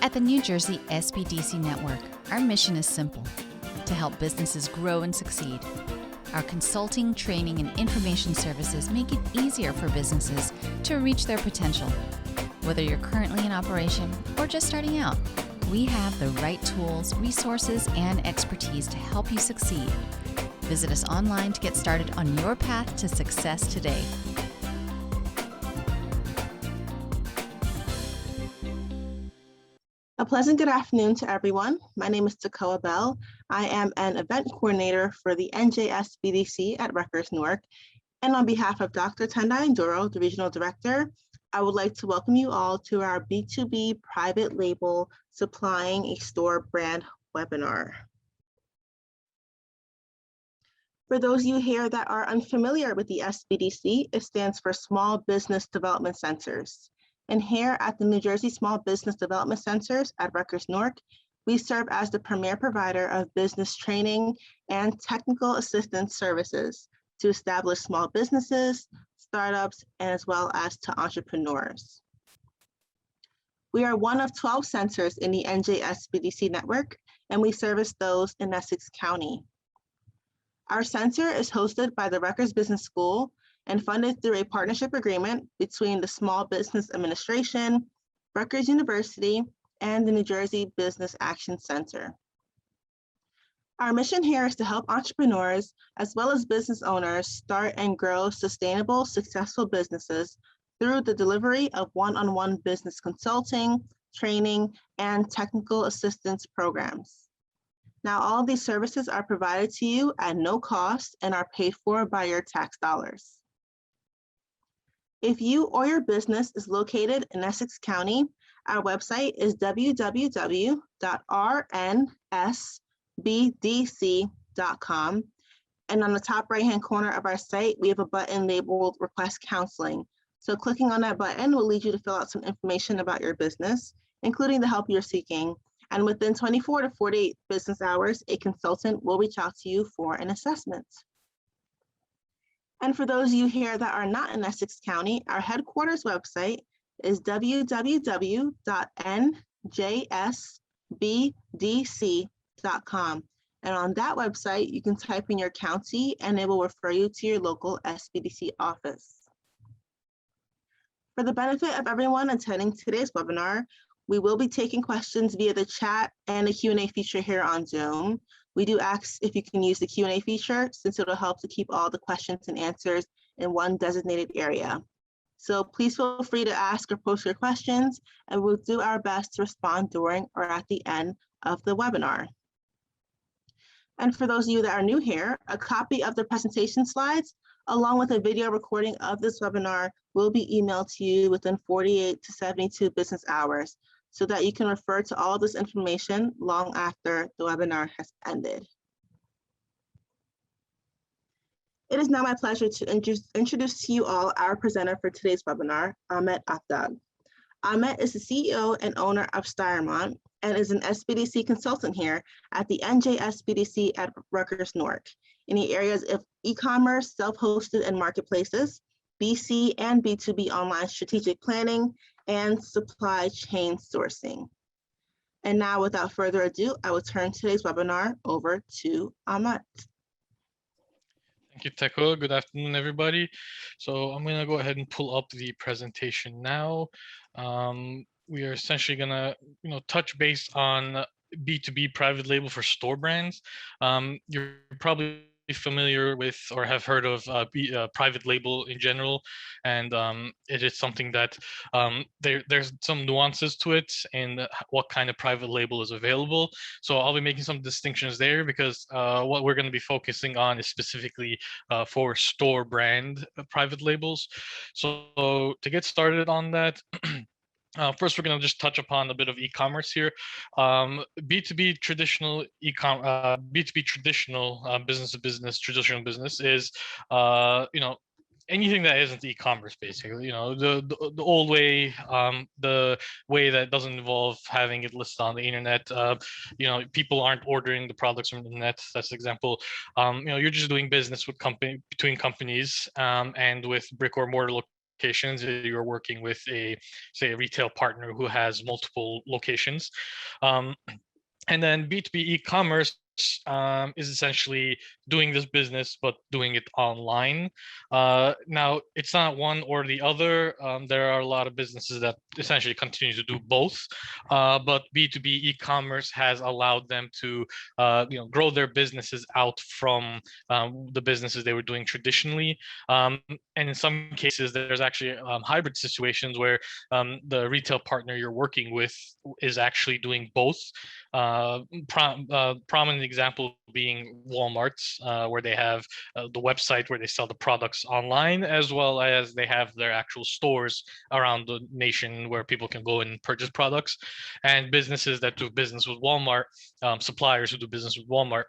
At the New Jersey SBDC Network, our mission is simple: to help businesses grow and succeed. Our consulting, training, and information services make it easier for businesses to reach their potential. Whether you're currently in operation or just starting out, we have the right tools, resources, and expertise to help you succeed. Visit us online to get started on your path to success today. A pleasant good afternoon to everyone. My name is Takoa Bell. I am an event coordinator for the NJS BDC at Rutgers-Newark. And on behalf of Dr. Tendai Ndoro, the regional director, I would like to welcome you all to our B2B private label supplying a store brand webinar. For those of you here that are unfamiliar with the SBDC, it stands for Small Business Development Centers. And here at the New Jersey Small Business Development Centers at Rutgers-Newark, we serve as the premier provider of business training and technical assistance services to establish small businesses, startups, and as well as to entrepreneurs. We are one of 12 centers in the NJSBDC network, and we service those in Essex County. Our center is hosted by the Rutgers Business School and funded through a partnership agreement between the Small Business Administration, Rutgers University, and the New Jersey Business Action Center. Our mission here is to help entrepreneurs as well as business owners start and grow sustainable, successful businesses through the delivery of one-on-one business consulting, training, and technical assistance programs. Now, all of these services are provided to you at no cost and are paid for by your tax dollars. If you or your business is located in Essex County, our website is www.rnsbdc.com. And on the top right-hand corner of our site, we have a button labeled Request Counseling. So clicking on that button will lead you to fill out some information about your business, including the help you're seeking. And within 24 to 48 business hours, a consultant will reach out to you for an assessment. And for those of you here that are not in Essex County, our headquarters website is www.njsbdc.com. And on that website, you can type in your county and it will refer you to your local SBDC office. For the benefit of everyone attending today's webinar, we will be taking questions via the chat and the Q&A feature here on Zoom. We do ask if you can use the Q&A feature since it'll help to keep all the questions and answers in one designated area. So please feel free to ask or post your questions and we'll do our best to respond during or at the end of the webinar. And for those of you that are new here, a copy of the presentation slides along with a video recording of this webinar will be emailed to you within 48 to 72 business hours, so that you can refer to all of this information long after the webinar has ended. It is now my pleasure to introduce to you all our presenter for today's webinar, Ahmet Afdag. Ahmet is the CEO and owner of Styremont and is an SBDC consultant here at the NJSBDC at Rutgers-Newark in the areas of e-commerce, self-hosted and marketplaces, BC and B2B online strategic planning, and supply chain sourcing. And now, without further ado, I will turn today's webinar over to Ahmet. Thank you, Teko. Good afternoon, everybody. So I'm going to go ahead and pull up the presentation now. We are essentially going to, touch base on B2B private label for store brands. You're probably familiar with or have heard of private label in general, and it is something that there's some nuances to it and what kind of private label is available. So I'll be making some distinctions there because what we're going to be focusing on is specifically for store brand private labels. So to get started on that, first, we're going to just touch upon a bit of e-commerce here. B2B traditional B2B traditional business to business traditional business is anything that isn't e-commerce, basically. The old way, the way that doesn't involve having it listed on the internet. People aren't ordering the products from the net. That's the example. You're just doing business with between companies and with brick or mortar locations. You're working with say a retail partner who has multiple locations. And then B2B e-commerce is essentially doing this business, but doing it online. Now, it's not one or the other. There are a lot of businesses that essentially continue to do both, but B2B e-commerce has allowed them to grow their businesses out from the businesses they were doing traditionally. And in some cases, there's actually hybrid situations where the retail partner you're working with is actually doing both. Prominent example being Walmart, where they have the website where they sell the products online, as well as they have their actual stores around the nation where people can go and purchase products. And businesses that do business with Walmart, suppliers who do business with Walmart,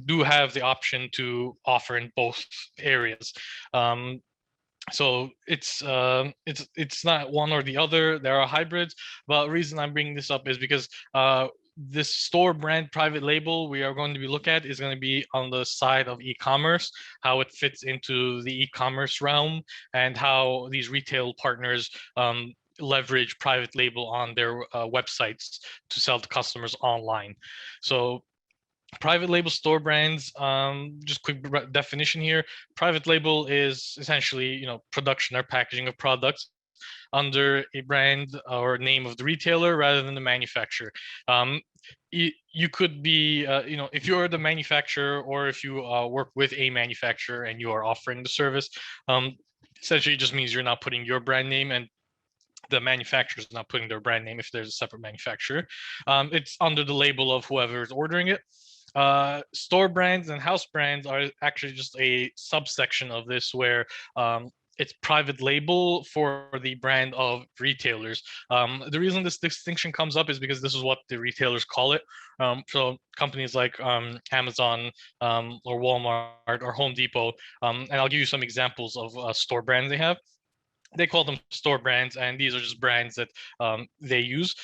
do have the option to offer in both areas. So it's not one or the other. There are hybrids, but the reason I'm bringing this up is because this store brand private label we are going to be look at is going to be on the side of e-commerce, how it fits into the e-commerce realm, and how these retail partners leverage private label on their websites to sell to customers online. So private label store brands, just quick definition here. Private label is essentially, production or packaging of products under a brand or name of the retailer rather than the manufacturer. You could be, if you're the manufacturer or if you work with a manufacturer and you are offering the service, essentially it just means you're not putting your brand name, and the manufacturer is not putting their brand name if there's a separate manufacturer. It's under the label of whoever is ordering it. Store brands and house brands are actually just a subsection of this, where it's private label for the brand of retailers. The reason this distinction comes up is because this is what the retailers call it. So companies like Amazon or Walmart or Home Depot, and I'll give you some examples of store brands they have. They call them store brands, and these are just brands that they use.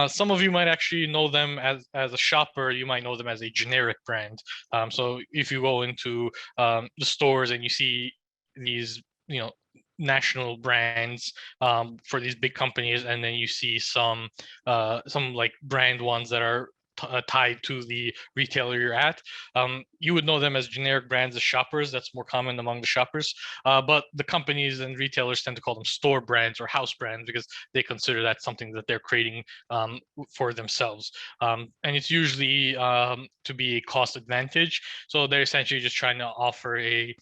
Some of you might actually know them as a shopper. You might know them as a generic brand. So if you go into the stores and you see these, national brands for these big companies, and then you see some like brand ones that are tied to the retailer you're at. You would know them as generic brands as shoppers. That's more common among the shoppers. But the companies and retailers tend to call them store brands or house brands because they consider that something that they're creating for themselves. And it's usually to be a cost advantage. So they're essentially just trying to offer a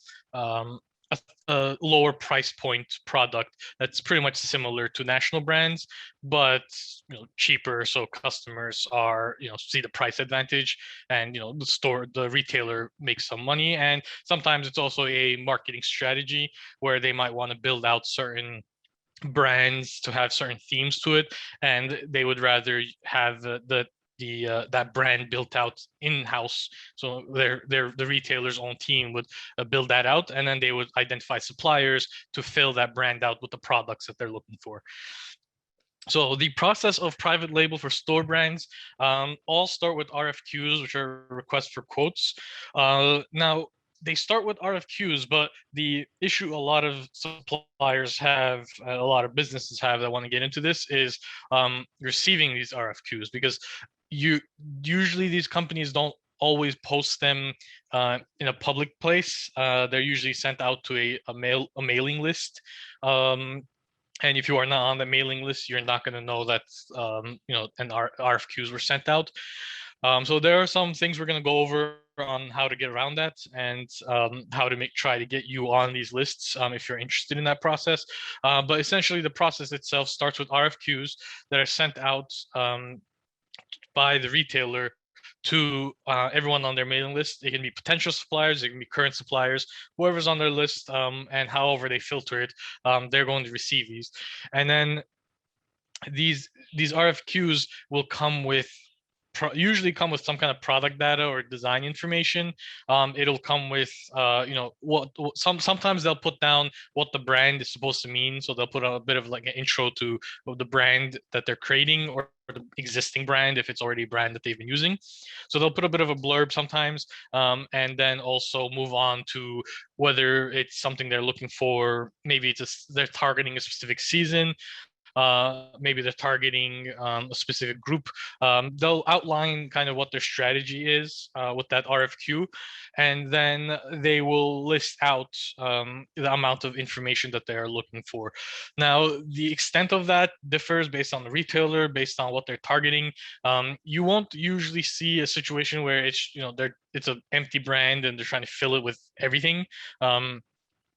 lower price point product that's pretty much similar to national brands, but cheaper, so customers are see the price advantage, and the retailer makes some money. And sometimes it's also a marketing strategy where they might want to build out certain brands to have certain themes to it, and they would rather have that brand built out in-house. So the retailer's own team would build that out, and then they would identify suppliers to fill that brand out with the products that they're looking for. So the process of private label for store brands all start with RFQs, which are requests for quotes. Now, they start with RFQs, but the issue a lot of suppliers have, a lot of businesses have that want to get into this is receiving these RFQs, because usually these companies don't always post them in a public place. They're usually sent out to a mailing list. And if you are not on the mailing list, you're not going to know that RFQs were sent out. So there are some things we're going to go over on how to get around that, and how to try to get you on these lists if you're interested in that process. But essentially, the process itself starts with RFQs that are sent out by the retailer to everyone on their mailing list. It can be potential suppliers, it can be current suppliers, whoever's on their list, and however they filter it, they're going to receive these. And then these RFQs will come with usually come with some kind of product data or design information. It'll come with sometimes they'll put down what the brand is supposed to mean. So they'll put a bit of like an intro to the brand that they're creating, or the existing brand if it's already a brand that they've been using. So they'll put a bit of a blurb sometimes, and then also move on to whether it's something they're looking for. Maybe they're targeting a specific season. Maybe they're targeting a specific group. They'll outline kind of what their strategy is with that RFQ, and then they will list out the amount of information that they are looking for. Now, the extent of that differs based on the retailer, based on what they're targeting. You won't usually see a situation where it's an empty brand and they're trying to fill it with everything.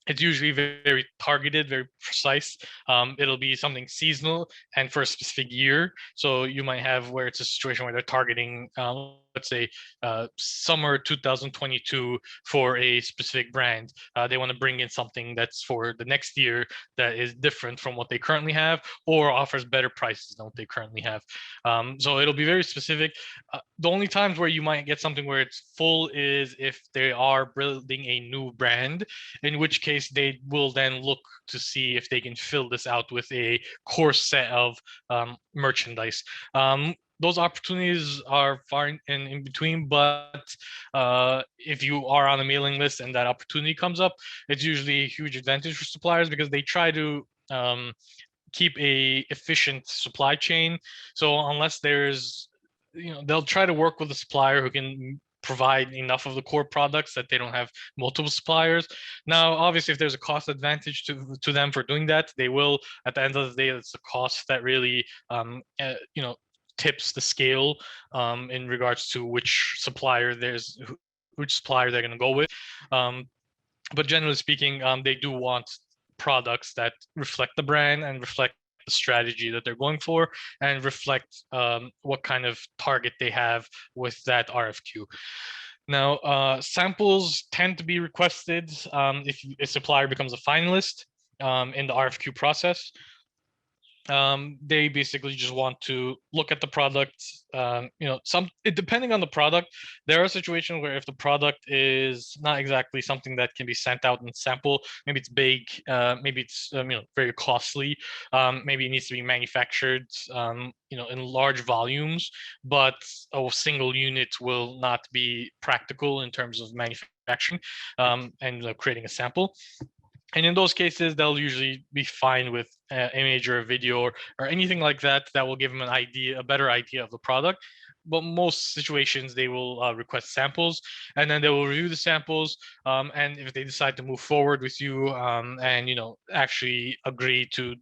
It's usually very targeted, very precise. It'll be something seasonal and for a specific year. So you might have where it's a situation where they're targeting, let's say, summer 2022 for a specific brand. They want to bring in something that's for the next year that is different from what they currently have, or offers better prices than what they currently have. So it'll be very specific. The only times where you might get something where it's full is if they are building a new brand, in which case they will then look to see if they can fill this out with a core set of merchandise. Those opportunities are far in between, but if you are on a mailing list and that opportunity comes up, it's usually a huge advantage for suppliers because they try to keep a efficient supply chain. So unless there's, they'll try to work with a supplier who can provide enough of the core products that they don't have multiple suppliers. Now, obviously, if there's a cost advantage to them for doing that, they will. At the end of the day, it's the cost that really, tips the scale in regards to which supplier they're going to go with. But generally speaking, they do want products that reflect the brand and reflect the strategy that they're going for, and reflect what kind of target they have with that RFQ. Now, samples tend to be requested if a supplier becomes a finalist in the RFQ process. They basically just want to look at the product. Depending on the product, there are situations where if the product is not exactly something that can be sent out in sample, maybe it's big, maybe it's very costly, maybe it needs to be manufactured in large volumes, but a single unit will not be practical in terms of manufacturing and creating a sample. And in those cases, they'll usually be fine with image or a video or anything like that will give them a better idea of the product. But most situations, they will request samples, and then they will review the samples. And if they decide to move forward with you and actually agree to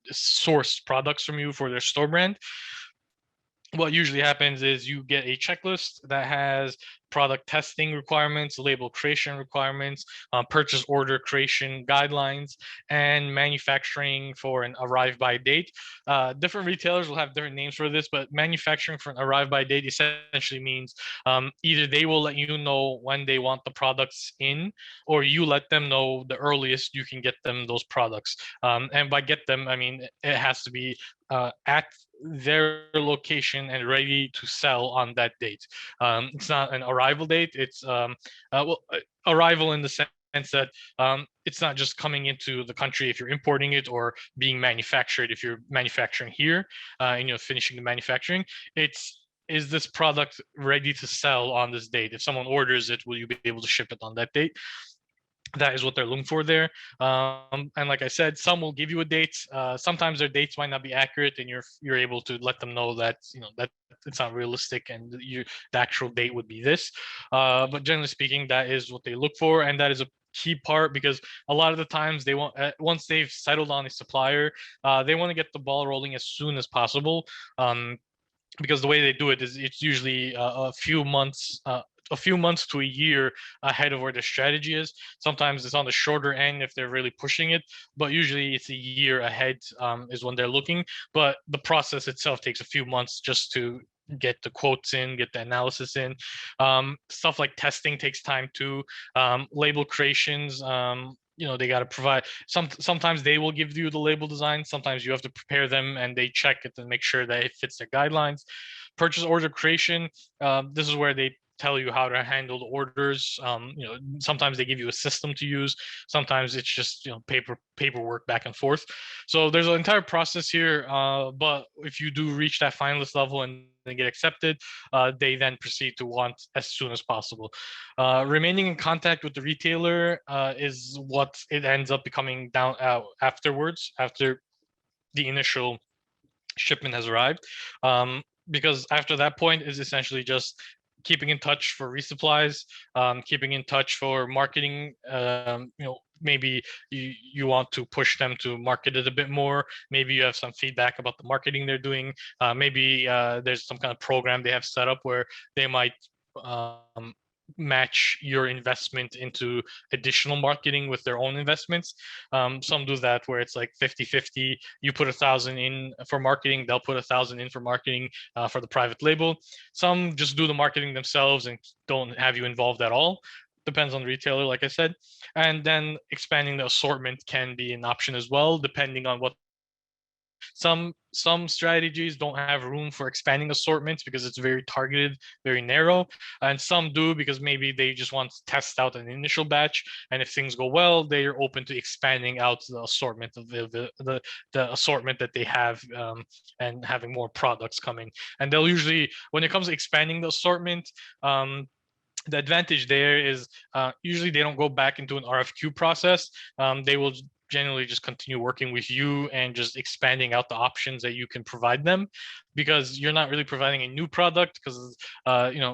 source products from you for their store brand, what usually happens is you get a checklist that has product testing requirements, label creation requirements, purchase order creation guidelines, and manufacturing for an arrive by date. Different retailers will have different names for this, but manufacturing for an arrive by date essentially means either they will let you know when they want the products in, or you let them know the earliest you can get them those products. And by get them, I mean it has to be at their location and ready to sell on that date. It's not an arrival date. It's arrival in the sense that it's not just coming into the country if you're importing it, or being manufactured if you're manufacturing here and finishing the manufacturing. Is this product ready to sell on this date? If someone orders it, will you be able to ship it on that date? That is what they're looking for there. And like I said, some will give you a date. Sometimes their dates might not be accurate, and you're able to let them know that that it's not realistic and the actual date would be this. But generally speaking, that is what they look for, and that is a key part, because a lot of the times they want, once they've settled on a supplier, they want to get the ball rolling as soon as possible. Because the way they do it is it's usually a few months to a year ahead of where the strategy is. Sometimes it's on the shorter end if they're really pushing it, but usually it's a year ahead is when they're looking. But the process itself takes a few months just to get the quotes in, get the analysis in. Stuff like testing takes time too. Label creations, they got to provide sometimes they will give you the label design, sometimes you have to prepare them and they check it and make sure that it fits their guidelines. Purchase order creation, this is where they tell you how to handle the orders. Sometimes they give you a system to use, sometimes it's just paperwork back and forth. So there's an entire process here, but if you do reach that finalist level and they get accepted, they then proceed to want as soon as possible. Remaining in contact with the retailer is what it ends up becoming down afterwards, after the initial shipment has arrived. Because after that point is essentially just keeping in touch for resupplies, keeping in touch for marketing. Maybe you want to push them to market it a bit more. Maybe you have some feedback about the marketing they're doing. Maybe there's some kind of program they have set up where they might match your investment into additional marketing with their own investments. Some do that where it's like 50-50. You put 1,000 in for marketing, they'll put 1,000 in for marketing for the private label. Some just do the marketing themselves and don't have you involved at all. Depends on the retailer, like I said. And then expanding the assortment can be an option as well, depending on what. Some strategies don't have room for expanding assortments because it's very targeted, very narrow, and some do because maybe they just want to test out an initial batch, and if things go well, they are open to expanding out the assortment of the assortment that they have, and having more products coming. And they'll usually, when it comes to expanding the assortment, the advantage there is usually they don't go back into an RFQ process. They will generally just continue working with you and just expanding out the options that you can provide them, because you're not really providing a new product, because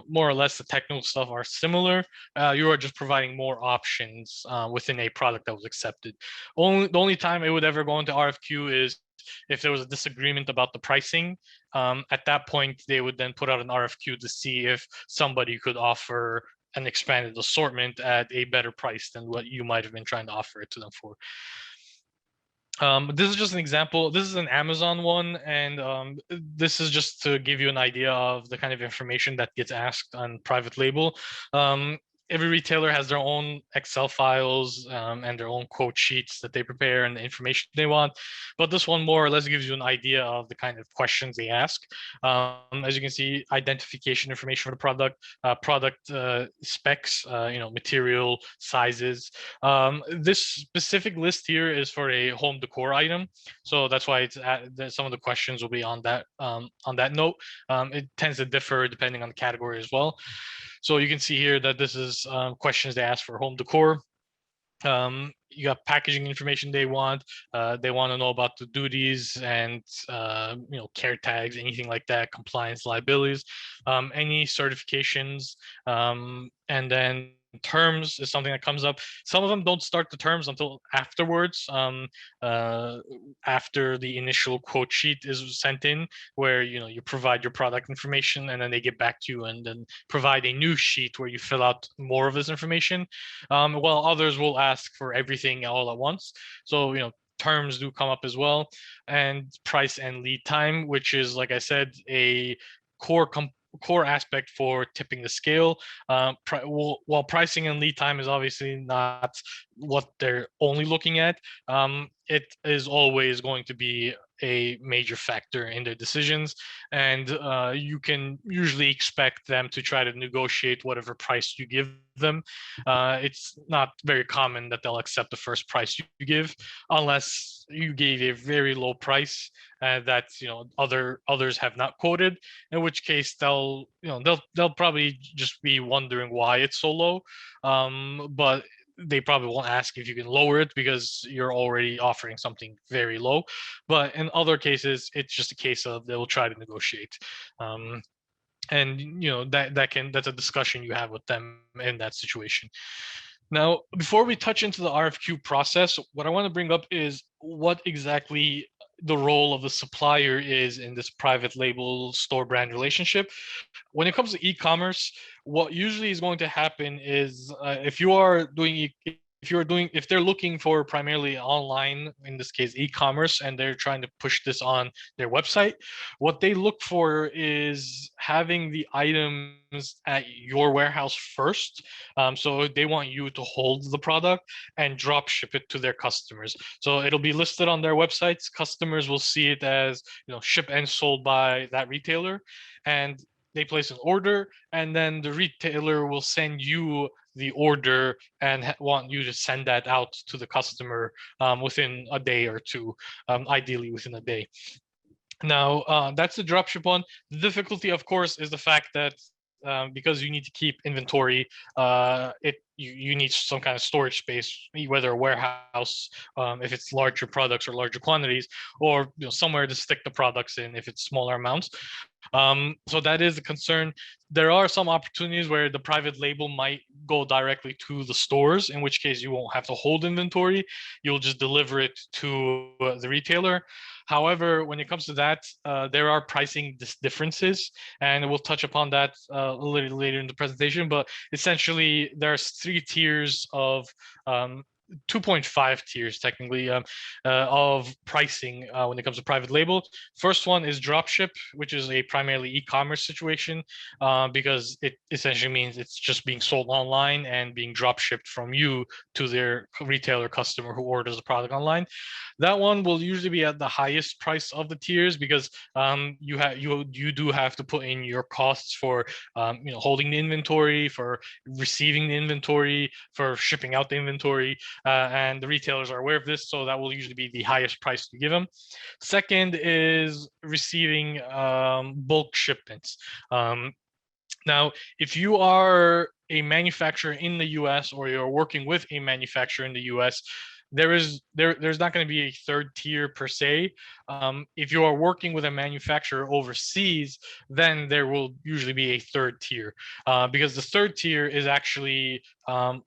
more or less the technical stuff are similar. You are just providing more options within a product that was accepted. The only time it would ever go into RFQ is if there was a disagreement about the pricing. At that point, they would then put out an RFQ to see if somebody could offer an expanded assortment at a better price than what you might have been trying to offer it to them for. This is just an example. This is an Amazon one, and this is just to give you an idea of the kind of information that gets asked on private label. Every retailer has their own Excel files and their own quote sheets that they prepare and the information they want. But this one more or less gives you an idea of the kind of questions they ask. As you can see, identification information for the product specs, material, sizes. This specific list here is for a home decor item, so that's why it's some of the questions will be on that note. It tends to differ depending on the category as well. So you can see here that this is questions they ask for home decor. You got packaging information they want. They want to know about the duties and care tags, anything like that, compliance, liabilities, any certifications, and then terms is something that comes up. Some of them don't start the terms until afterwards, after the initial quote sheet is sent in, where you provide your product information and then they get back to you and then provide a new sheet where you fill out more of this information, while others will ask for everything all at once. So terms do come up as well, and price and lead time, which is, like I said, a core aspect for tipping the scale. While pricing and lead time is obviously not what they're only looking at, it is always going to be a major factor in their decisions, and you can usually expect them to try to negotiate whatever price you give them. It's not very common that they'll accept the first price you give, unless you gave a very low price that others have not quoted, in which case they'll probably just be wondering why it's so low, but they probably won't ask if you can lower it because you're already offering something very low. But in other cases, it's just a case of they'll try to negotiate. And that's a discussion you have with them in that situation. Now, before we touch into the RFQ process, what I want to bring up is what exactly the role of the supplier is in this private label store brand relationship. When it comes to e-commerce, what usually is going to happen is if you are doing if they're looking for primarily online, in this case e-commerce, and they're trying to push this on their website, what they look for is having the items at your warehouse first. So they want you to hold the product and drop ship it to their customers. So it'll be listed on their websites. Customers will see it as, shipped and sold by that retailer, and they place an order, and then the retailer will send you the order and want you to send that out to the customer within a day or two, ideally within a day. Now, that's the dropship one. The difficulty, of course, is the fact that because you need to keep inventory, you need some kind of storage space, whether a warehouse, if it's larger products or larger quantities, or somewhere to stick the products in if it's smaller amounts. So that is a concern. There are some opportunities where the private label might go directly to the stores, in which case you won't have to hold inventory. You'll just deliver it to the retailer. However, when it comes to that, there are pricing differences, and we'll touch upon that a little later in the presentation. But essentially, there's 3 tiers of 2.5 tiers technically of pricing when it comes to private label. First one is dropship, which is a primarily e-commerce situation because it essentially means it's just being sold online and being drop shipped from you to their retailer customer who orders the product online. That one will usually be at the highest price of the tiers because you do have to put in your costs for holding the inventory, for receiving the inventory, for shipping out the inventory, and the retailers are aware of this, so that will usually be the highest price to give them. Second is receiving bulk shipments. Now, if you are a manufacturer in the US or you're working with a manufacturer in the US, there's not going to be a third tier per se. If you are working with a manufacturer overseas, then there will usually be a third tier because the third tier is actually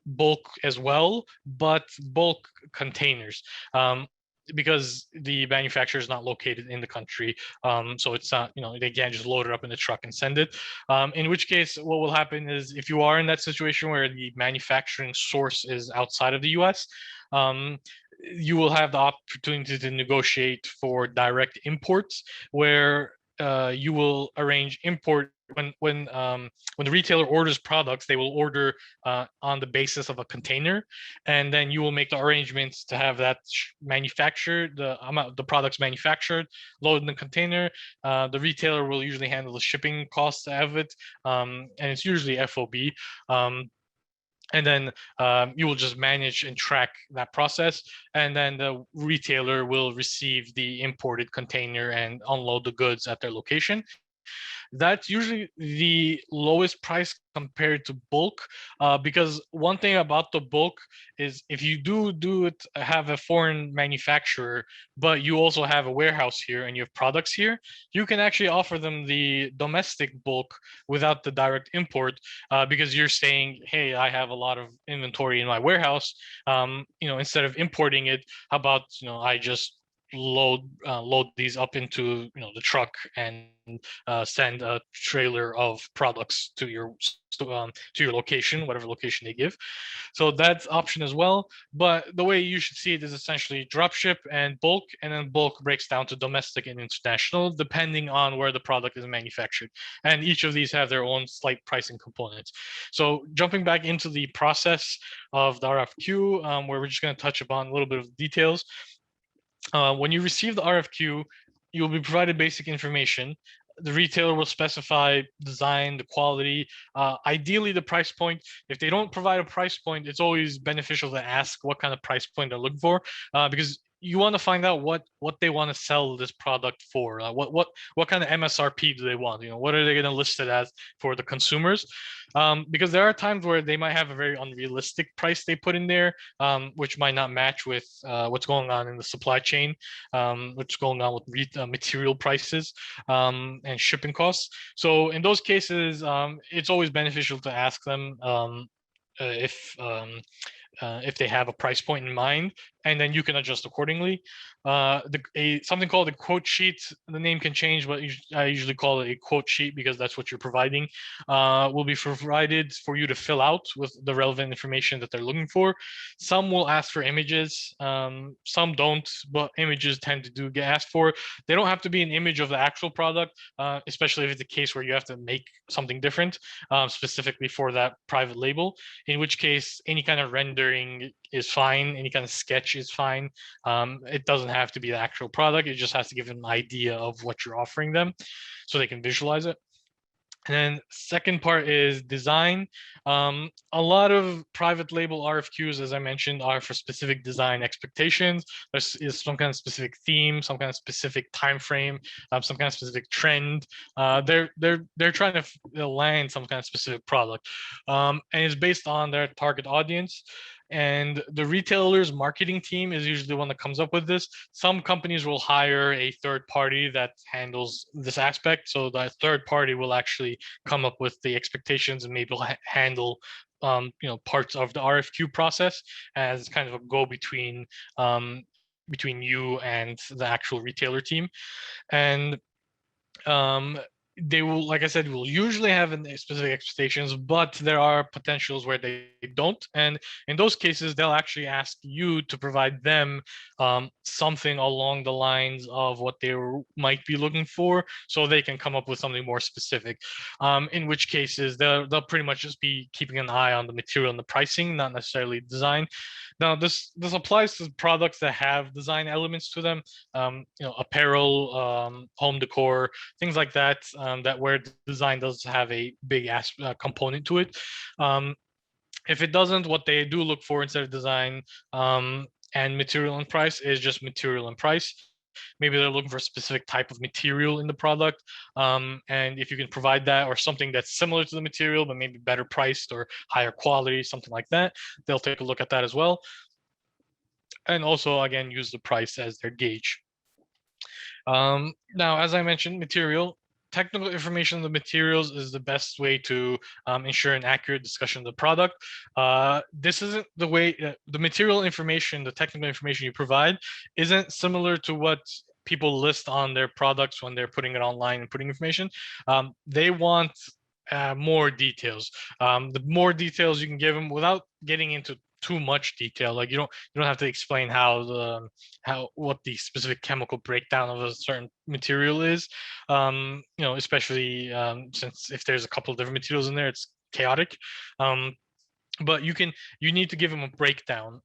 bulk as well, but bulk containers. Because the manufacturer is not located in the country, so it's not, they can't just load it up in the truck and send it. In which case, what will happen is if you are in that situation where the manufacturing source is outside of the US, you will have the opportunity to negotiate for direct imports, where you will arrange import when the retailer orders products. They will order on the basis of a container, and then you will make the arrangements to have that manufactured, the products manufactured, loaded in the container. The retailer will usually handle the shipping costs of it, and it's usually FOB. And then you will just manage and track that process, and then the retailer will receive the imported container and unload the goods at their location. That's usually the lowest price compared to bulk, because one thing about the bulk is if you have a foreign manufacturer, but you also have a warehouse here and you have products here, you can actually offer them the domestic bulk without the direct import, because you're saying, hey, I have a lot of inventory in my warehouse. Instead of importing it, how about I just load these up into the truck and send a trailer of products to your location, whatever location they give. So that's option as well. But the way you should see it is essentially dropship and bulk, and then bulk breaks down to domestic and international depending on where the product is manufactured. And each of these have their own slight pricing components. So jumping back into the process of the RFQ, where we're just going to touch upon a little bit of details. When you receive the RFQ, you'll be provided basic information. The retailer will specify design, the quality, ideally the price point. If they don't provide a price point, it's always beneficial to ask what kind of price point they're looking for, because you want to find out what they want to sell this product for. What kind of MSRP do they want? What are they going to list it as for the consumers? Because there are times where they might have a very unrealistic price they put in there, which might not match with what's going on in the supply chain, what's going on with material prices and shipping costs. So in those cases, it's always beneficial to ask them if they have a price point in mind, and then you can adjust accordingly. Something called a quote sheet, the name can change, but I usually call it a quote sheet because that's what you're providing, will be provided for you to fill out with the relevant information that they're looking for. Some will ask for images, some don't, but images tend to do get asked for. They don't have to be an image of the actual product, especially if it's a case where you have to make something different, specifically for that private label, in which case any kind of rendering is fine, any kind of sketch is fine. It doesn't have to be the actual product, it just has to give them an idea of what you're offering them so they can visualize it. And then second part is design. A lot of private label RFQs, as I mentioned, are for specific design expectations. There is some kind of specific theme, some kind of specific time frame, some kind of specific trend. They're trying to land some kind of specific product, and it's based on their target audience. And the retailer's marketing team is usually the one that comes up with this. Some companies will hire a third party that handles this aspect. So that third party will actually come up with the expectations and maybe handle parts of the RFQ process as kind of a go between between you and the actual retailer team. And they will, like I said, will usually have specific expectations, but there are potentials where they don't. And in those cases, they'll actually ask you to provide them something along the lines of what they might be looking for, so they can come up with something more specific. In which cases, they'll pretty much just be keeping an eye on the material and the pricing, not necessarily design. Now, this applies to products that have design elements to them, apparel, home decor, things like that, that where design does have a big component to it. If it doesn't, what they do look for instead of design and material and price is just material and price. Maybe they're looking for a specific type of material in the product. And if you can provide that or something that's similar to the material, but maybe better priced or higher quality, something like that, they'll take a look at that as well. And also, again, use the price as their gauge. Now, as I mentioned, technical information of the materials is the best way to ensure an accurate discussion of the product. This isn't the way, the material information, the technical information you provide isn't similar to what people list on their products when they're putting it online and putting information. They want more details. The more details you can give them without getting into too much detail, like you don't have to explain what the specific chemical breakdown of a certain material is, especially since if there's a couple of different materials in there, it's chaotic. But you need to give them a breakdown.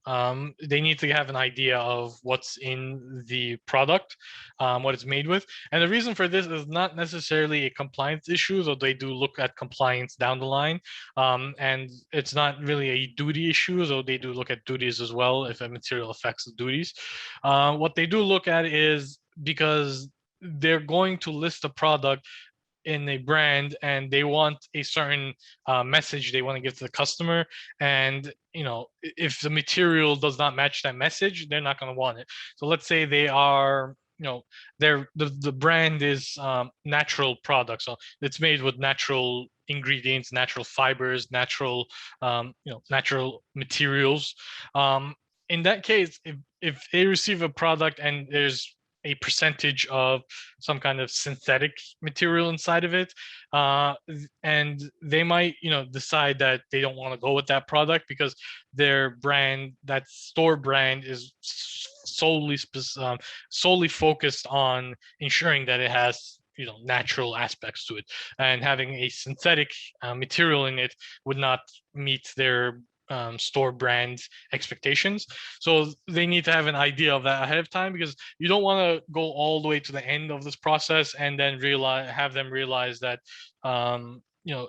They need to have an idea of what's in the product, what it's made with. And the reason for this is not necessarily a compliance issue, though they do look at compliance down the line. And it's not really a duty issue, though they do look at duties as well if a material affects the duties. What they do look at is because they're going to list a product in a brand and they want a certain message they want to give to the customer, and if the material does not match that message, they're not going to want it. So let's say they are the brand is natural products, so it's made with natural ingredients, natural fibers, natural natural materials. In that case, if they receive a product and there's a percentage of some kind of synthetic material inside of it, and they might decide that they don't want to go with that product because their brand, that store brand, is solely focused on ensuring that it has natural aspects to it, and having a synthetic material in it would not meet their store brand expectations. So they need to have an idea of that ahead of time, because you don't want to go all the way to the end of this process and then have them realize that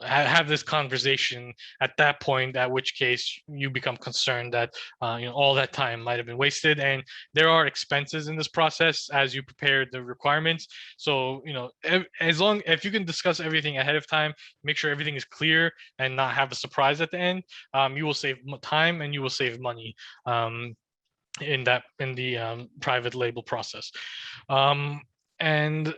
have this conversation at that point, at which case you become concerned that all that time might have been wasted. And there are expenses in this process as you prepare the requirements. So if you can discuss everything ahead of time, make sure everything is clear and not have a surprise at the end, you will save time and you will save money in the private label process. And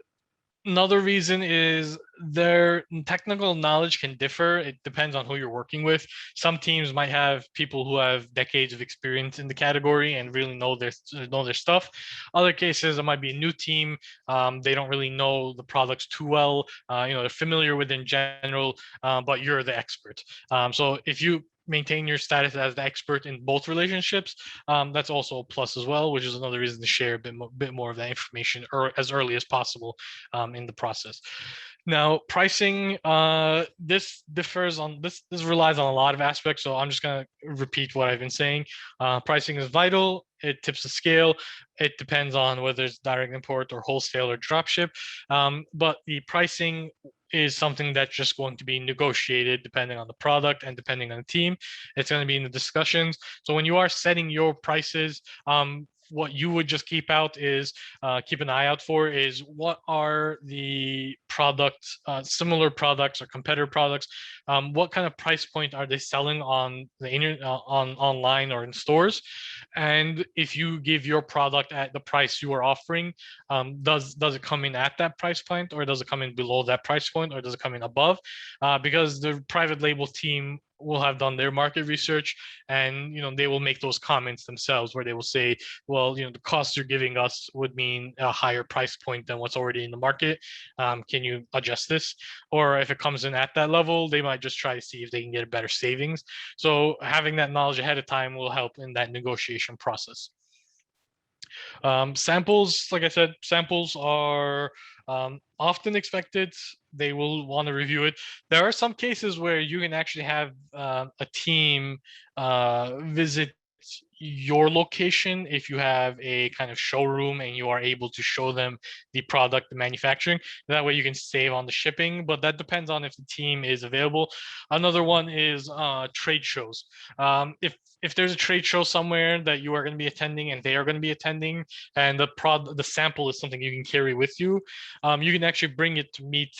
Another reason is their technical knowledge can differ. It depends on who you're working with. Some teams might have people who have decades of experience in the category and really know their stuff. Other cases, it might be a new team. They don't really know the products too well. They're familiar with in general, but you're the expert. So if you maintain your status as the expert in both relationships, that's also a plus as well, which is another reason to share bit more of that information as early as possible in the process. Now, pricing, this differs on this relies on a lot of aspects. So I'm just going to repeat what I've been saying. Pricing is vital. It tips the scale. It depends on whether it's direct import or wholesale or dropship. But the pricing is something that's just going to be negotiated depending on the product and depending on the team. It's going to be in the discussions. So when you are setting your prices, what you would just keep an eye out for is what are the products, similar products or competitor products. What kind of price point are they selling on the internet, on online or in stores? And if you give your product at the price you are offering, does it come in at that price point, or does it come in below that price point, or does it come in above? Because the private label team will have done their market research, and they will make those comments themselves where they will say, well, the cost you're giving us would mean a higher price point than what's already in the market. Can you adjust this? Or if it comes in at that level, they might just try to see if they can get a better savings. So having that knowledge ahead of time will help in that negotiation process. Samples, like I said, samples are often expected. They will want to review it. There are some cases where you can actually have a team visit your location if you have a kind of showroom and you are able to show them the product, the manufacturing. That way you can save on the shipping, but that depends on if the team is available. Another one is trade shows. If there's a trade show somewhere that you are going to be attending and they are going to be attending, and the sample is something you can carry with you, you can actually bring it to meet,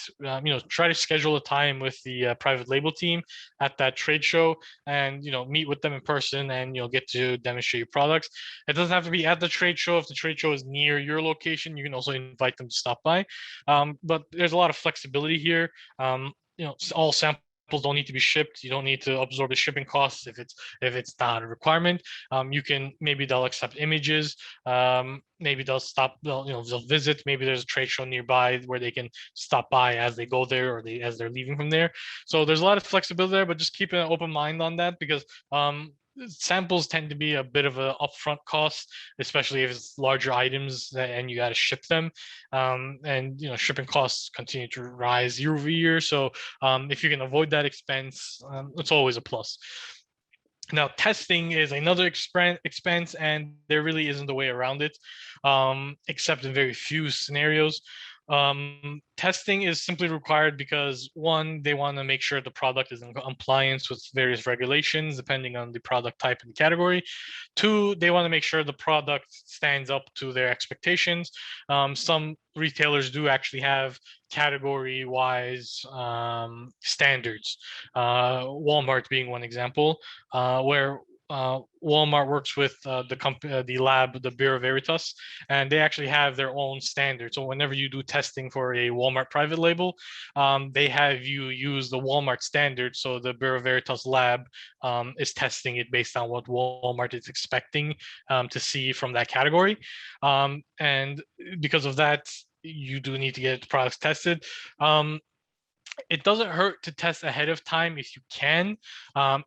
try to schedule a time with the private label team at that trade show, and meet with them in person, and get to demonstrate your products. It doesn't have to be at the trade show. If the trade show is near your location, you can also invite them to stop by. But there's a lot of flexibility here. All samples don't need to be shipped. You don't need to absorb the shipping costs if it's not a requirement. Maybe they'll accept images. Maybe they'll visit. Maybe there's a trade show nearby where they can stop by as they go there, or as they're leaving from there. So there's a lot of flexibility there, but just keep an open mind on that, because samples tend to be a bit of an upfront cost, especially if it's larger items and you got to ship them. And shipping costs continue to rise year over year. So if you can avoid that expense, it's always a plus. Now, testing is another expense, and there really isn't a way around it, except in very few scenarios. Testing is simply required because, one, they want to make sure the product is in compliance with various regulations depending on the product type and category. Two, they want to make sure the product stands up to their expectations. Some retailers do actually have category-wise standards. Walmart being one example, where Walmart works with the lab, the Bureau Veritas, and they actually have their own standards. So whenever you do testing for a Walmart private label, they have you use the Walmart standard. So the Bureau Veritas lab is testing it based on what Walmart is expecting to see from that category. And because of that, you do need to get the products tested. It doesn't hurt to test ahead of time if you can.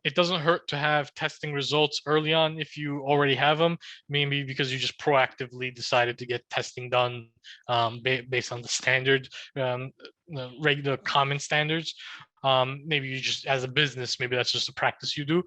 It doesn't hurt to have testing results early on if you already have them, maybe because you just proactively decided to get testing done based on the standard, the regular common standards. Maybe you just, as a business, maybe that's just a practice you do,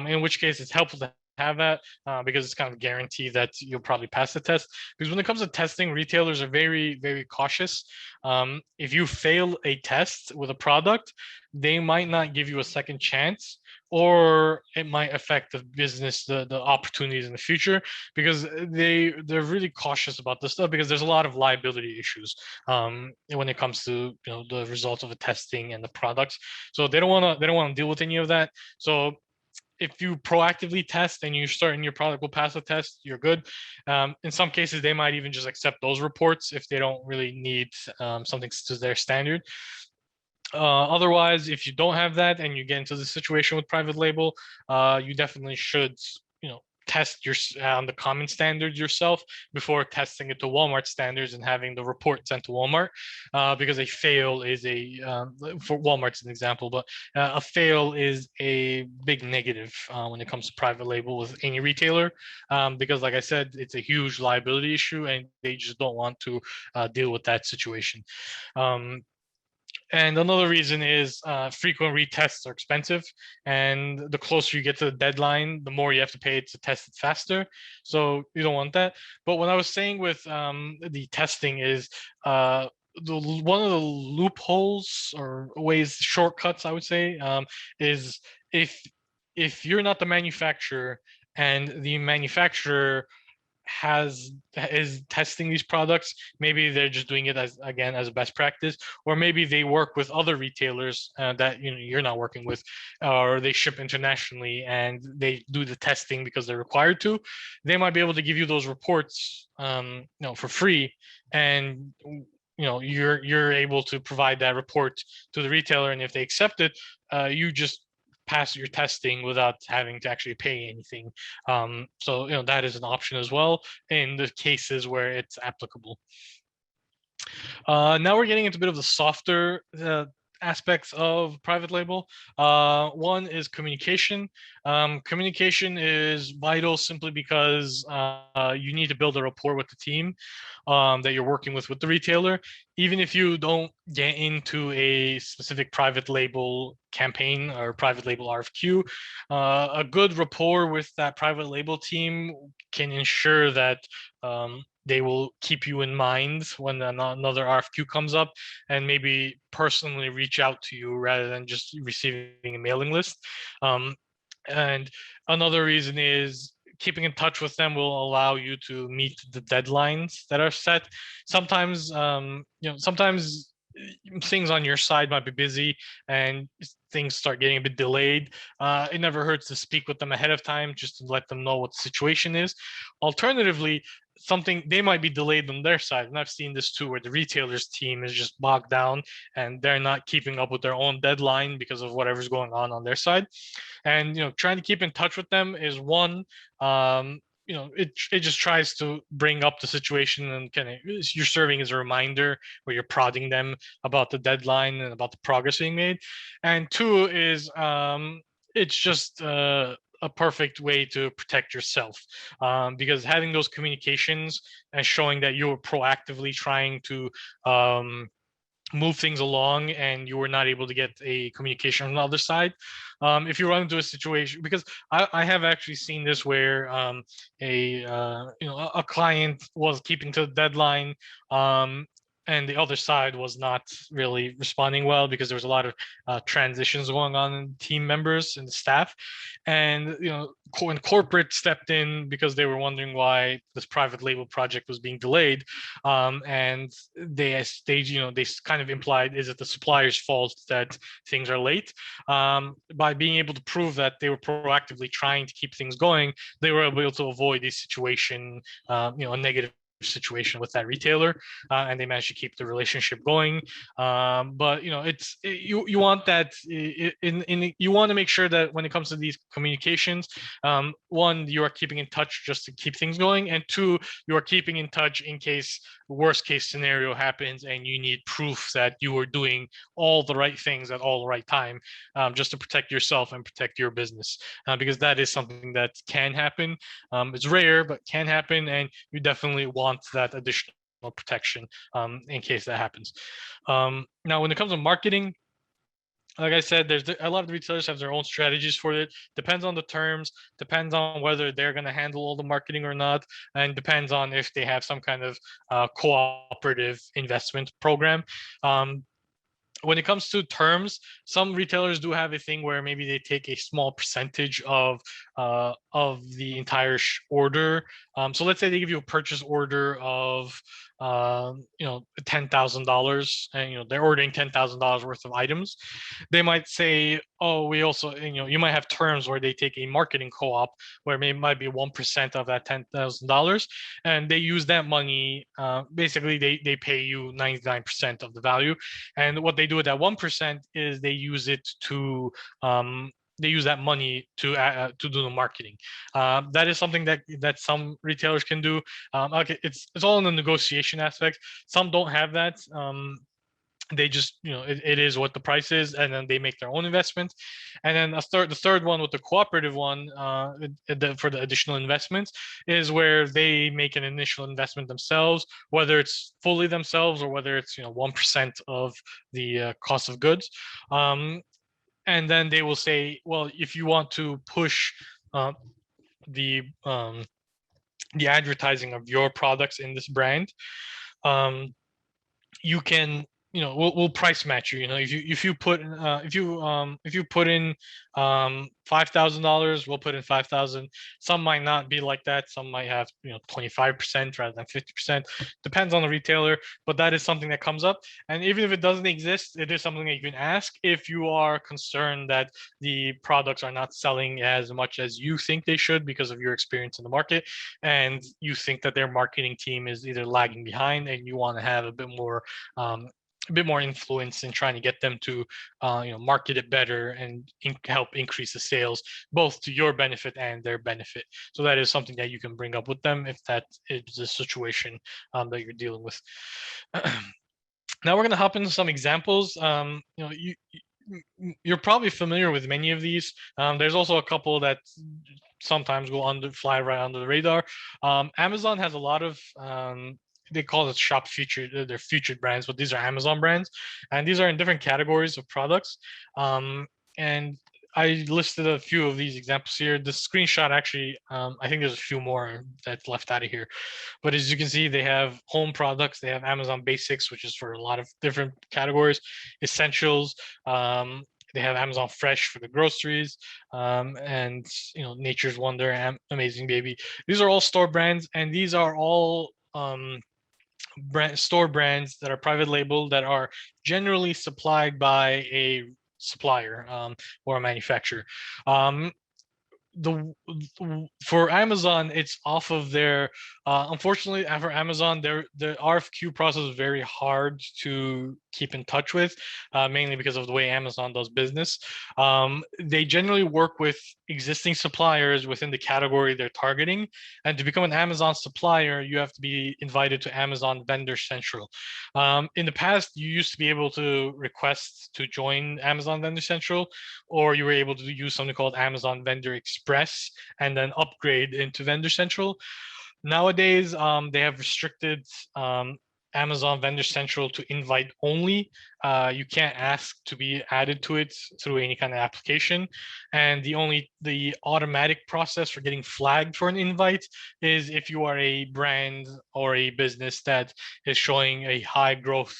in which case it's helpful to have that because it's kind of guaranteed that you'll probably pass the test. Because when it comes to testing, retailers are very, very cautious. If you fail a test with a product, they might not give you a second chance, or it might affect the business, the opportunities in the future, because they're really cautious about this stuff, because there's a lot of liability issues when it comes to the results of the testing and the products. So they don't want to deal with any of that. So if you proactively test and you're certain your product will pass the test, you're good. In some cases, they might even just accept those reports if they don't really need something to their standard. Otherwise, if you don't have that and you get into the situation with private label, you definitely should, test your on the common standards yourself before testing it to Walmart standards and having the report sent to Walmart, because a fail is for Walmart's an example, but a fail is a big negative when it comes to private label with any retailer, because like I said, it's a huge liability issue and they just don't want to deal with that situation. And another reason is frequent retests are expensive, and the closer you get to the deadline, the more you have to pay to test it faster. So you don't want that. But what I was saying with the testing is one of the loopholes or ways, shortcuts, I would say, is if you're not the manufacturer and the manufacturer is testing these products, maybe they're just doing it as a best practice, or maybe they work with other retailers that you're not working with, or they ship internationally and they do the testing because they're required to. They might be able to give you those reports for free, and you're able to provide that report to the retailer, and if they accept it, you just pass your testing without having to actually pay anything. So that is an option as well in the cases where it's applicable. Now we're getting into a bit of the softer aspects of private label. One is communication. Communication is vital simply because you need to build a rapport with the team that you're working with the retailer. Even if you don't get into a specific private label campaign or private label RFQ, a good rapport with that private label team can ensure that they will keep you in mind when another RFQ comes up and maybe personally reach out to you rather than just receiving a mailing list. And another reason is keeping in touch with them will allow you to meet the deadlines that are set. Sometimes, sometimes things on your side might be busy and things start getting a bit delayed. It never hurts to speak with them ahead of time just to let them know what the situation is. Alternatively, they might be delayed on their side, and I've seen this too, where the retailer's team is just bogged down and they're not keeping up with their own deadline because of whatever's going on their side. And trying to keep in touch with them is one. It just tries to bring up the situation and you're serving as a reminder where you're prodding them about the deadline and about the progress being made. And two is it's just a perfect way to protect yourself, because having those communications and showing that you're proactively trying to move things along and you were not able to get a communication on the other side. If you run into a situation, because I have actually seen this where a client was keeping to the deadline, and the other side was not really responding well because there was a lot of transitions going on in team members and staff, and when corporate stepped in because they were wondering why this private label project was being delayed, and they kind of implied, is it the supplier's fault that things are late? By being able to prove that they were proactively trying to keep things going, they were able to avoid this situation, a negative situation with that retailer, and they managed to keep the relationship going. But you want that you want to make sure that when it comes to these communications, one, you are keeping in touch just to keep things going, and two, you are keeping in touch in case worst case scenario happens and you need proof that you are doing all the right things at all the right time, just to protect yourself and protect your business, because that is something that can happen. It's rare, but can happen, and you definitely want that additional protection in case that happens. Now, when it comes to marketing, like I said, there's a lot of the retailers have their own strategies for it. Depends on the terms, depends on whether they're going to handle all the marketing or not, and depends on if they have some kind of cooperative investment program. When it comes to terms, some retailers do have a thing where maybe they take a small percentage of of the entire order. So let's say they give you a purchase order of $10,000, and they're ordering $10,000 worth of items. They might say, oh, we also, you might have terms where they take a marketing co-op where it might be 1% of that $10,000, and they use that money. Basically, they pay you 99% of the value, and what they do with that 1% is they use it to they use that money to do the marketing. That is something that some retailers can do. Okay, it's all in the negotiation aspect. Some don't have that. They just, it is what the price is, and then they make their own investment. And then the third one with the cooperative one, for the additional investments, is where they make an initial investment themselves, whether it's fully themselves or whether it's 1% of the cost of goods. And then they will say, well, if you want to push the advertising of your products in this brand, you can, we'll price match you. If you put in $5,000, we'll put in 5,000. Some might not be like that. Some might have 25% rather than 50%. Depends on the retailer, but that is something that comes up. And even if it doesn't exist, it is something that you can ask if you are concerned that the products are not selling as much as you think they should because of your experience in the market, and you think that their marketing team is either lagging behind, and you want to have a bit more influence in trying to get them to market it better and help increase the sales, both to your benefit and their benefit. So that is something that you can bring up with them if that is the situation that you're dealing with. Now we're going to hop into some examples. You're probably familiar with many of these. There's also a couple that sometimes fly right under the radar. Amazon has a lot of they call it shop featured, they're featured brands, but these are Amazon brands, and these are in different categories of products. And I listed a few of these examples here. The screenshot actually, I think there's a few more that's left out of here. But as you can see, they have home products. They have Amazon Basics, which is for a lot of different categories. Essentials. They have Amazon Fresh for the groceries, and Nature's Wonder, Amazing Baby. These are all store brands, and these are all store brands that are private label that are generally supplied by a supplier or a manufacturer. For Amazon, it's off of their unfortunately for Amazon, the RFQ process is very hard to keep in touch with, mainly because of the way Amazon does business. They generally work with existing suppliers within the category they're targeting, and to become an Amazon supplier, you have to be invited to Amazon Vendor Central. In the past, you used to be able to request to join Amazon Vendor Central, or you were able to use something called Amazon Vendor Express and then upgrade into Vendor Central. Nowadays, they have restricted Amazon Vendor Central to invite only. You can't ask to be added to it through any kind of application. And the automatic process for getting flagged for an invite is if you are a brand or a business that is showing a high growth,